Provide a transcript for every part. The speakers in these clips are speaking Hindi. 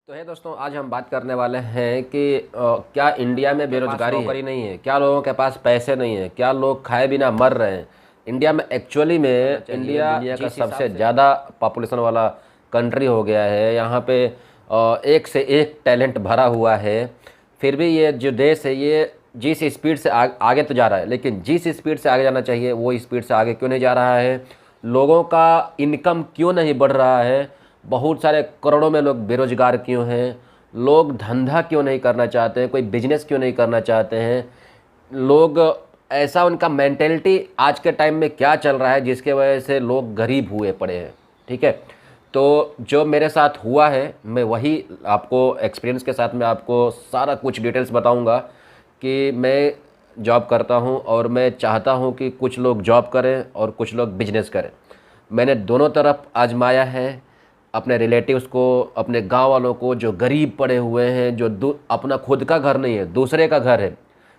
तो है दोस्तों, आज हम बात करने वाले हैं कि क्या इंडिया में बेरोजगारी नौकरी नहीं है, क्या लोगों के पास पैसे नहीं है, क्या लोग खाए बिना मर रहे हैं इंडिया में। एक्चुअली में इंडिया दुनिया का सबसे ज़्यादा पॉपुलेशन वाला कंट्री हो गया है। यहाँ पे एक से एक टैलेंट भरा हुआ है। फिर भी ये जो देश है ये जिस स्पीड से आगे तो जा रहा है, लेकिन जिस स्पीड से आगे जाना चाहिए वो स्पीड से आगे क्यों नहीं जा रहा है। लोगों का इनकम क्यों नहीं बढ़ रहा है। बहुत सारे करोड़ों में लोग बेरोजगार क्यों हैं। लोग धंधा क्यों नहीं करना चाहते हैं, कोई बिजनेस क्यों नहीं करना चाहते हैं। लोग ऐसा उनका मेंटेलिटी आज के टाइम में क्या चल रहा है जिसके वजह से लोग गरीब हुए पड़े हैं। ठीक है, तो जो मेरे साथ हुआ है मैं वही आपको एक्सपीरियंस के साथ में आपको सारा कुछ डिटेल्स बताऊंगा कि मैं जॉब करता हूं और मैं चाहता हूं कि कुछ लोग जॉब करें और कुछ लोग बिजनेस करें। मैंने दोनों तरफ आजमाया है। अपने रिलेटिव्स को, अपने गांव वालों को जो गरीब पड़े हुए हैं, जो अपना खुद का घर नहीं है, दूसरे का घर है,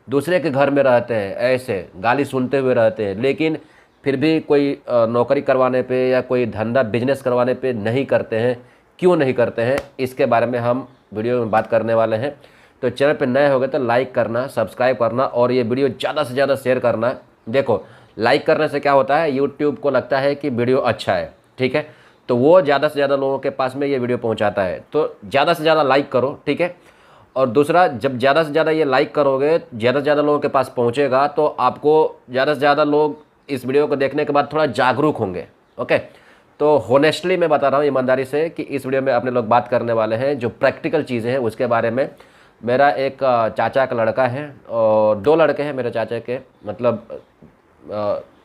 दूसरे के घर में रहते हैं, ऐसे गाली सुनते हुए रहते हैं, लेकिन फिर भी कोई नौकरी करवाने पे या कोई धंधा बिजनेस करवाने पे नहीं करते हैं। क्यों नहीं करते हैं, इसके बारे में हम वीडियो में बात करने वाले हैं। तो चैनल पे नए हो गए तो लाइक करना, सब्सक्राइब करना और ये वीडियो ज़्यादा से ज़्यादा शेयर करना। देखो, लाइक करने से क्या होता है, यूट्यूब को लगता है कि वीडियो अच्छा है, ठीक है, तो वो ज़्यादा से ज़्यादा लोगों के पास में ये वीडियो पहुंचाता है। तो ज़्यादा से ज़्यादा लाइक करो, ठीक है। और दूसरा, जब ज़्यादा से ज़्यादा ये लाइक करोगे, ज़्यादा से ज़्यादा लोगों के पास पहुंचेगा तो आपको ज़्यादा से ज़्यादा लोग इस वीडियो को देखने के बाद थोड़ा जागरूक होंगे। ओके, तो होनेस्टली मैं बता रहा हूँ ईमानदारी से कि इस वीडियो में अपने लोग बात करने वाले हैं जो प्रैक्टिकल चीज़ें हैं उसके बारे में। मेरा एक चाचा का लड़का है और दो लड़के हैं मेरे चाचा के, मतलब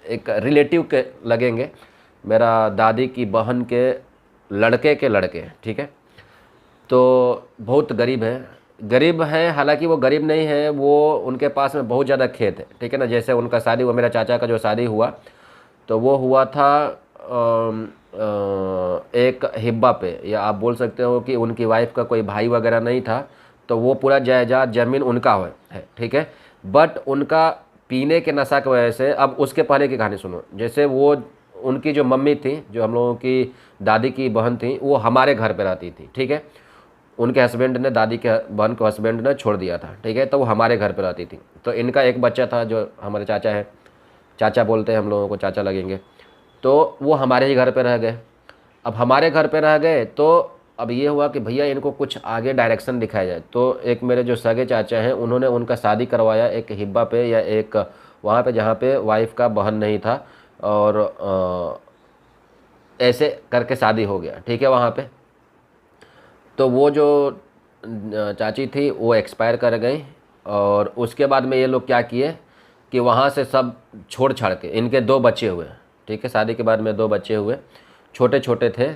एक रिलेटिव के लगेंगे, मेरा दादी की बहन के लड़के, ठीक है। तो बहुत गरीब है, गरीब है, हालांकि वो गरीब नहीं है, वो उनके पास में बहुत ज़्यादा खेत है, ठीक है ना। जैसे उनका शादी हुआ, मेरा चाचा का जो शादी हुआ तो वो हुआ था एक हिब्बा पे, या आप बोल सकते हो कि उनकी वाइफ का कोई भाई वगैरह नहीं था, तो वो पूरा जायदाद ज़मीन उनका है, ठीक है। बट उनका पीने के नशा की वजह से, अब उसके पहले की कहानी सुनो। जैसे वो, उनकी जो मम्मी थी, जो हम लोगों की दादी की बहन थी, वो हमारे घर पे रहती थी, ठीक है। उनके हस्बैंड ने, दादी के बहन को हस्बैंड ने छोड़ दिया था, ठीक है, तो वो हमारे घर पे रहती थी। तो इनका एक बच्चा था जो हमारे चाचा है, चाचा बोलते हैं हम लोगों को, चाचा लगेंगे। तो वो हमारे ही घर पे रह गए। अब हमारे घर पे रह गए तो अब ये हुआ कि भैया इनको कुछ आगे डायरेक्शन दिखाया जाए। तो एक मेरे जो सगे चाचा हैं उन्होंने उनका शादी करवाया एक हिब्बा पे, या एक वहाँ पे जहाँ पे वाइफ का बहन नहीं था, और ऐसे करके शादी हो गया, ठीक है, वहाँ पे। तो वो जो चाची थी वो एक्सपायर कर गई, और उसके बाद में ये लोग क्या किए कि वहाँ से सब छोड़ छाड़ के, इनके दो बच्चे हुए, ठीक है, शादी के बाद में दो बच्चे हुए, छोटे छोटे थे।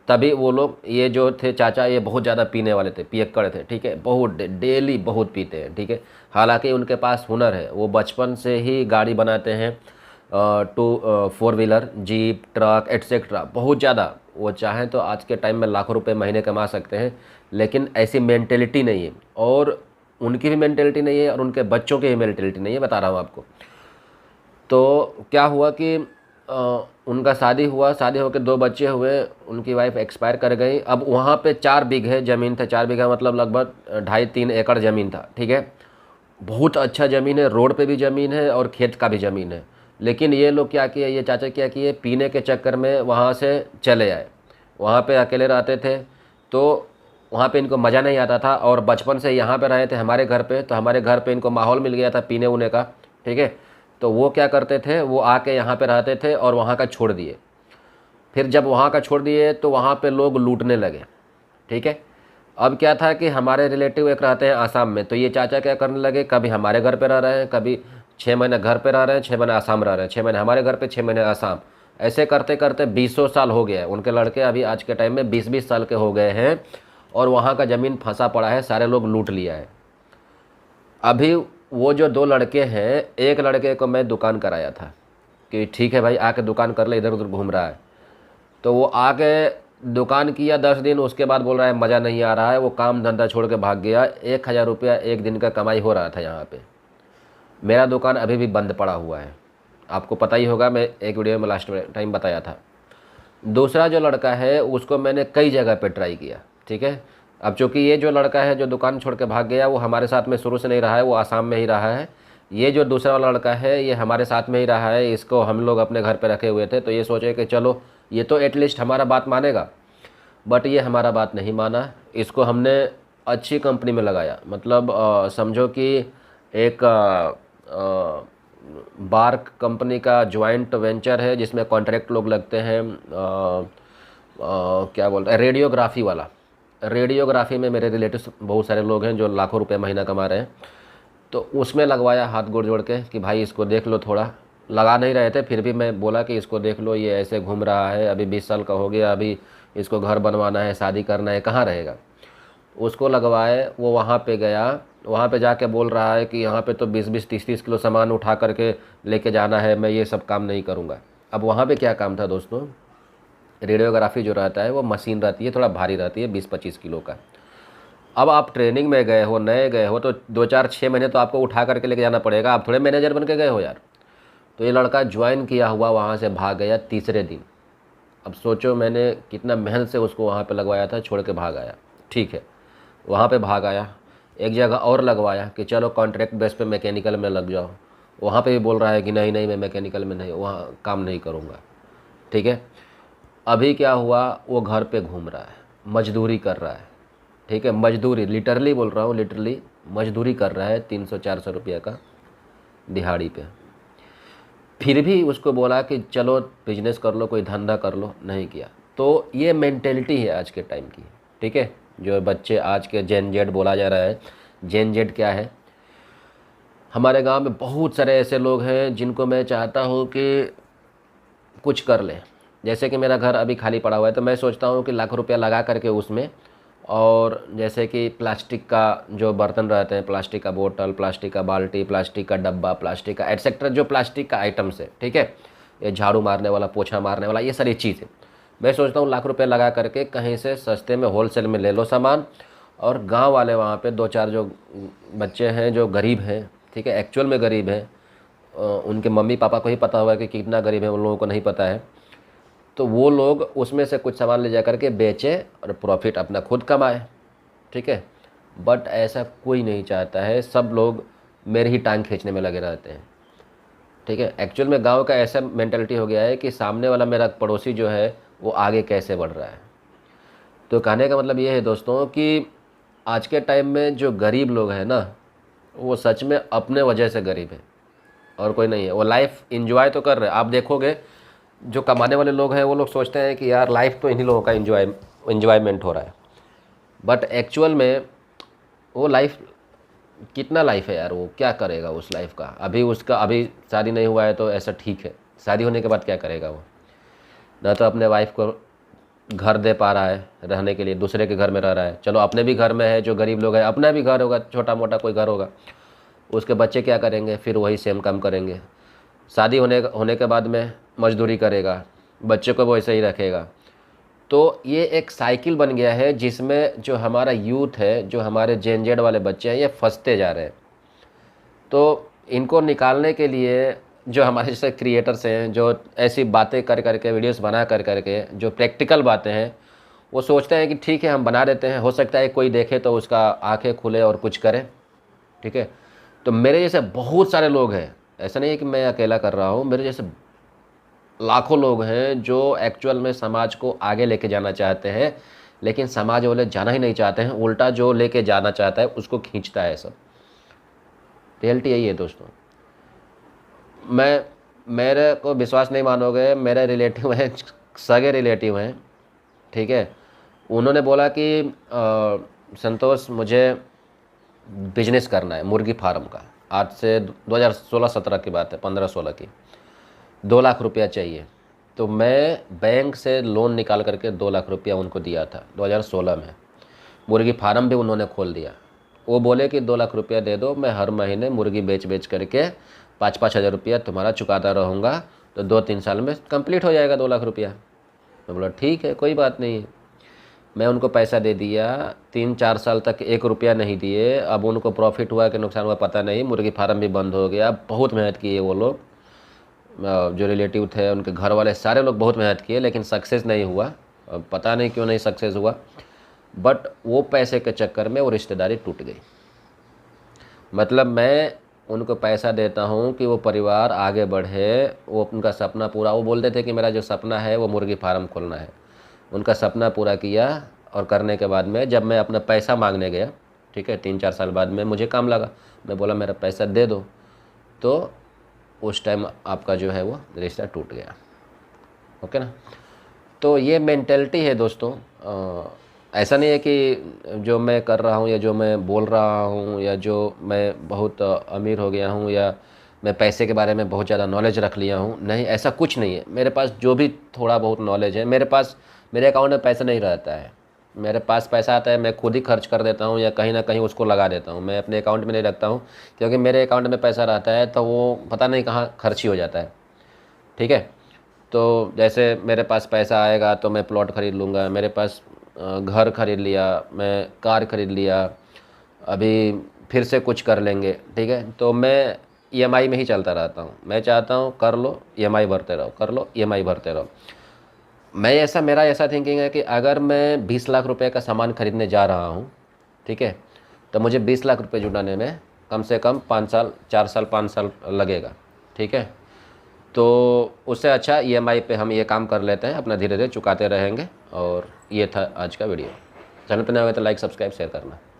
तभी वो लोग, ये जो थे चाचा, ये बहुत ज़्यादा पीने वाले थे, पियक्कड़ थे, ठीक है, बहुत डेली बहुत पीते हैं, ठीक है। हालांकि उनके पास हुनर है, वो बचपन से ही गाड़ी बनाते हैं, four wheeler, jeep, truck etcetera, बहुत ज़्यादा। वो चाहें तो आज के टाइम में लाखों रुपए महीने कमा सकते हैं, लेकिन ऐसी मेंटेलिटी नहीं है, और उनकी भी मेंटेलिटी नहीं है और उनके बच्चों की भी मेंटेलिटी नहीं है, बता रहा हूँ आपको। तो क्या हुआ कि उनका शादी हुआ, शादी होकर दो बच्चे हुए, उनकी वाइफ एक्सपायर कर गई। अब वहाँ पे 4 बीघे ज़मीन था, 4 बीघा मतलब लगभग 2.5-3 एकड़ ज़मीन था, ठीक है। बहुत अच्छा ज़मीन है, रोड पे भी ज़मीन है और खेत का भी ज़मीन है। लेकिन ये लोग क्या किए, ये चाचा क्या किए, पीने के चक्कर में वहाँ से चले आए। वहाँ पे अकेले रहते थे, तो वहाँ पे इनको मज़ा नहीं आता था, और बचपन से यहाँ पे रहे थे हमारे घर पे, तो हमारे घर पे इनको माहौल मिल गया था पीने उने का, ठीक है। तो वो क्या करते थे, वो आके यहाँ पे रहते थे और वहाँ का छोड़ दिए। फिर जब वहाँ का छोड़ दिए तो वहाँ पे लोग लूटने लगे, ठीक है। अब क्या था कि हमारे रिलेटिव एक रहते हैं आसाम में, तो ये चाचा क्या करने लगे, कभी हमारे घर पे रह रहे हैं, कभी 6 महीने घर पे रह रहे हैं, 6 महीने आसाम रह रहे हैं, 6 महीने हमारे घर पे, 6 महीने आसाम। ऐसे करते करते 20 साल हो गया है। उनके लड़के अभी आज के टाइम में 20-20 साल के हो गए हैं, और वहाँ का ज़मीन फंसा पड़ा है, सारे लोग लूट लिया है। अभी वो जो दो लड़के हैं, एक लड़के को मैं दुकान कराया था कि ठीक है भाई आके दुकान कर ले, इधर उधर घूम रहा है। तो वो आके दुकान किया 10 दिन, उसके बाद बोल रहा है मज़ा नहीं आ रहा है, वो काम धंधा छोड़ के भाग गया। 1,000 रुपया एक दिन का कमाई हो रहा था यहाँ पे। मेरा दुकान अभी भी बंद पड़ा हुआ है, आपको पता ही होगा, मैं एक वीडियो में लास्ट टाइम बताया था। दूसरा जो लड़का है उसको मैंने कई जगह पे ट्राई किया, ठीक है। अब चूँकि ये जो लड़का है जो दुकान छोड़ के भाग गया वो हमारे साथ में शुरू से नहीं रहा है, वो आसाम में ही रहा है। ये जो दूसरा वाला लड़का है ये हमारे साथ में ही रहा है, इसको हम लोग अपने घर पे रखे हुए थे, तो ये सोचे कि चलो ये तो एटलीस्ट हमारा बात मानेगा, बट ये हमारा बात नहीं माना। इसको हमने अच्छी कंपनी में लगाया, मतलब समझो कि एक बार्क कंपनी का जॉइंट वेंचर है जिसमें कॉन्ट्रैक्ट लोग लगते हैं, क्या बोलते हैं, रेडियोग्राफी वाला। रेडियोग्राफी में मेरे रिलेटिव्स बहुत सारे लोग हैं जो लाखों रुपए महीना कमा रहे हैं, तो उसमें लगवाया हाथ गोड़ जोड़ के कि भाई इसको देख लो। थोड़ा लगा नहीं रहे थे, फिर भी मैं बोला कि इसको देख लो, ये ऐसे घूम रहा है, अभी 20 साल का हो गया, अभी इसको घर बनवाना है, शादी करना है, कहाँ रहेगा। उसको लगवाए, वो वहाँ पे गया, वहाँ पे जाके बोल रहा है कि यहाँ पे तो 20-20, 30-30 किलो सामान उठा करके लेके जाना है, मैं ये सब काम नहीं करूँगा। अब वहाँ पे क्या काम था दोस्तों, रेडियोग्राफी जो रहता है वो मशीन रहती है, थोड़ा भारी रहती है, 20-25 किलो का। अब आप ट्रेनिंग में गए हो, नए गए हो, तो 2-4-6 महीने तो आपको उठा करके लेके जाना पड़ेगा, आप थोड़े मैनेजर बन के गए हो यार। तो ये लड़का ज्वाइन किया हुआ वहाँ से भाग गया तीसरे दिन। अब सोचो मैंने कितना मेहनत से उसको वहाँ पे लगवाया था, छोड़ के भाग आया। ठीक है, वहाँ पे भाग आया, एक जगह और लगवाया कि चलो कॉन्ट्रैक्ट बेस पे मैकेनिकल में लग जाओ, वहाँ पे भी बोल रहा है कि नहीं नहीं मैं मैकेनिकल में नहीं, वहाँ काम नहीं करूँगा। ठीक है, अभी क्या हुआ, वो घर पे घूम रहा है, मजदूरी कर रहा है। ठीक है, मजदूरी, लिटरली बोल रहा हूँ, लिटरली मजदूरी कर रहा है 300-400 रुपये का दिहाड़ी पे। फिर भी उसको बोला कि चलो बिजनेस कर लो, कोई धंधा कर लो, नहीं किया। तो ये मेंटेलिटी है आज के टाइम की। ठीक है, जो बच्चे आज के जेन जेड बोला जा रहा है, जेन जेड क्या है, हमारे गांव में बहुत सारे ऐसे लोग हैं जिनको मैं चाहता हूं कि कुछ कर लें। जैसे कि मेरा घर अभी खाली पड़ा हुआ है, तो मैं सोचता हूं कि लाख रुपया लगा करके उसमें, और जैसे कि प्लास्टिक का जो बर्तन रहते हैं, प्लास्टिक का बोतल, प्लास्टिक का बाल्टी, प्लास्टिक का डब्बा, प्लास्टिक का एटसेट्रा, जो प्लास्टिक का आइटम्स है, ठीक है, ये झाड़ू मारने वाला, पोछा मारने वाला, ये सारी चीज़ है। मैं सोचता हूँ लाख रुपए लगा करके कहीं से सस्ते में होलसेल में ले लो सामान, और गांव वाले वहाँ पे 2-4 जो बच्चे हैं जो गरीब हैं, ठीक है, एक्चुअल में गरीब हैं, उनके मम्मी पापा को ही पता होगा कि कितना गरीब है, उन लोगों को नहीं पता है, तो वो लोग उसमें से कुछ सामान ले जा करके बेचे और प्रॉफिट अपना खुद कमाए। ठीक है, बट ऐसा कोई नहीं चाहता है, सब लोग मेरे ही टांग खींचने में लगे रहते हैं। ठीक है, एक्चुअल में गांव का ऐसा मेंटालिटी हो गया है कि सामने वाला मेरा पड़ोसी जो है वो आगे कैसे बढ़ रहा है। तो कहने का मतलब ये है दोस्तों कि आज के टाइम में जो गरीब लोग हैं ना, वो सच में अपने वजह से गरीब है और कोई नहीं है। वो लाइफ इंजॉय तो कर रहे हैं, आप देखोगे जो कमाने वाले लोग हैं वो लोग सोचते हैं कि यार लाइफ तो इन्हीं लोगों का इंजॉयमेंट हो रहा है, बट एक्चुअल में वो लाइफ कितना लाइफ है यार, वो क्या करेगा उस लाइफ का। अभी उसका अभी शादी नहीं हुआ है तो ऐसा ठीक है, शादी होने के बाद क्या करेगा वो, ना तो अपने वाइफ को घर दे पा रहा है रहने के लिए, दूसरे के घर में रह रहा है। चलो अपने भी घर में है, जो गरीब लोग हैं अपना भी घर होगा, छोटा मोटा कोई घर होगा, उसके बच्चे क्या करेंगे, फिर वही सेम काम करेंगे। शादी होने के बाद में मजदूरी करेगा, बच्चे को वो ऐसे ही रखेगा। तो ये एक साइकिल बन गया है जिसमें जो हमारा यूथ है, जो हमारे जेन जेड वाले बच्चे हैं, ये फंसते जा रहे हैं। तो इनको निकालने के लिए जो हमारे जैसे क्रिएटर्स हैं, जो ऐसी बातें कर करके, वीडियोस बना कर करके, जो प्रैक्टिकल बातें हैं, वो सोचते हैं कि ठीक है हम बना देते हैं, हो सकता है कोई देखे तो उसका आंखें खुले और कुछ करे। ठीक है, तो मेरे जैसे बहुत सारे लोग हैं, ऐसा नहीं है कि मैं अकेला कर रहा हूँ, मेरे जैसे लाखों लोग हैं जो एक्चुअल में समाज को आगे लेके जाना चाहते हैं, लेकिन समाज वाले जाना ही नहीं चाहते हैं, उल्टा जो लेके जाना चाहता है उसको खींचता है सब। रियलिटी यही है दोस्तों। मेरे को विश्वास नहीं मानोगे, मेरे रिलेटिव हैं, सगे रिलेटिव हैं, ठीक है, उन्होंने बोला कि संतोष मुझे बिजनेस करना है मुर्गी फार्म का। आज से 2016-17 की बात है, 15-16 की, 2 लाख रुपया चाहिए। तो मैं बैंक से लोन निकाल करके 2 लाख रुपया उनको दिया था 2016 में। मुर्गी फार्म भी उन्होंने खोल दिया। वो बोले कि 2 लाख रुपया दे दो, मैं हर महीने मुर्गी बेच करके 5-5 हज़ार रुपया तुम्हारा चुकाता रहूँगा, तो 2-3 साल में कंप्लीट हो जाएगा 2 लाख रुपया। मैं बोला ठीक है, कोई बात नहीं। मैं उनको पैसा दे दिया, 3-4 साल तक 1 रुपया नहीं दिए। अब उनको प्रॉफिट हुआ कि नुकसान हुआ पता नहीं, मुर्गी फार्म भी बंद हो गया। बहुत मेहनत किए वो लोग, जो रिलेटिव थे उनके घर वाले सारे लोग बहुत मेहनत किए, लेकिन सक्सेस नहीं हुआ। अब पता नहीं क्यों नहीं सक्सेस हुआ। बट वो पैसे के चक्कर में वो रिश्तेदारी टूट गई। मतलब मैं उनको पैसा देता हूँ कि वो परिवार आगे बढ़े, वो उनका सपना पूरा, वो बोलते थे कि मेरा जो सपना है वो मुर्गी फार्म खोलना है। उनका सपना पूरा किया, और करने के बाद में जब मैं अपना पैसा मांगने गया, ठीक है, 3-4 साल बाद में मुझे काम लगा, मैं बोला मेरा पैसा दे दो, तो उस टाइम आपका जो है वो रिश्ता टूट गया। ओके ना। तो ये मेंटेलिटी है दोस्तों। ऐसा नहीं है कि जो मैं कर रहा हूँ या जो मैं बोल रहा हूँ या जो मैं बहुत अमीर हो गया हूँ या मैं पैसे के बारे में बहुत ज़्यादा नॉलेज रख लिया हूँ, नहीं, ऐसा कुछ नहीं है। मेरे पास जो भी थोड़ा बहुत नॉलेज है, मेरे अकाउंट में पैसा नहीं रहता है। मेरे पास पैसा आता है, मैं खुद ही खर्च कर देता हूँ या कहीं ना कहीं उसको लगा देता हूँ, मैं अपने अकाउंट में नहीं रखता हूँ, क्योंकि मेरे अकाउंट में पैसा रहता है तो वो पता नहीं कहाँ खर्च ही हो जाता है। ठीक है। तो जैसे मेरे पास पैसा आएगा तो मैं प्लॉट खरीद लूँगा, मेरे पास घर खरीद लिया, मैं कार खरीद लिया, अभी फिर से कुछ कर लेंगे। ठीक है। तो मैं ईएमआई में ही चलता रहता हूँ। मैं चाहता हूँ कर लो ईएमआई भरते रहो, कर लो ईएमआई भरते रहो। मेरा ऐसा थिंकिंग है कि अगर मैं 20 लाख रुपए का सामान खरीदने जा रहा हूँ, ठीक है, तो मुझे 20 लाख रुपए जुटाने में कम से कम 5 साल, 4 साल, 5 साल लगेगा। ठीक है। तो उससे अच्छा ईएमआई पे हम ये काम कर लेते हैं, अपना धीरे धीरे चुकाते रहेंगे। और ये था आज का वीडियो। चैनल पर नए हुए तो लाइक, सब्सक्राइब, शेयर करना।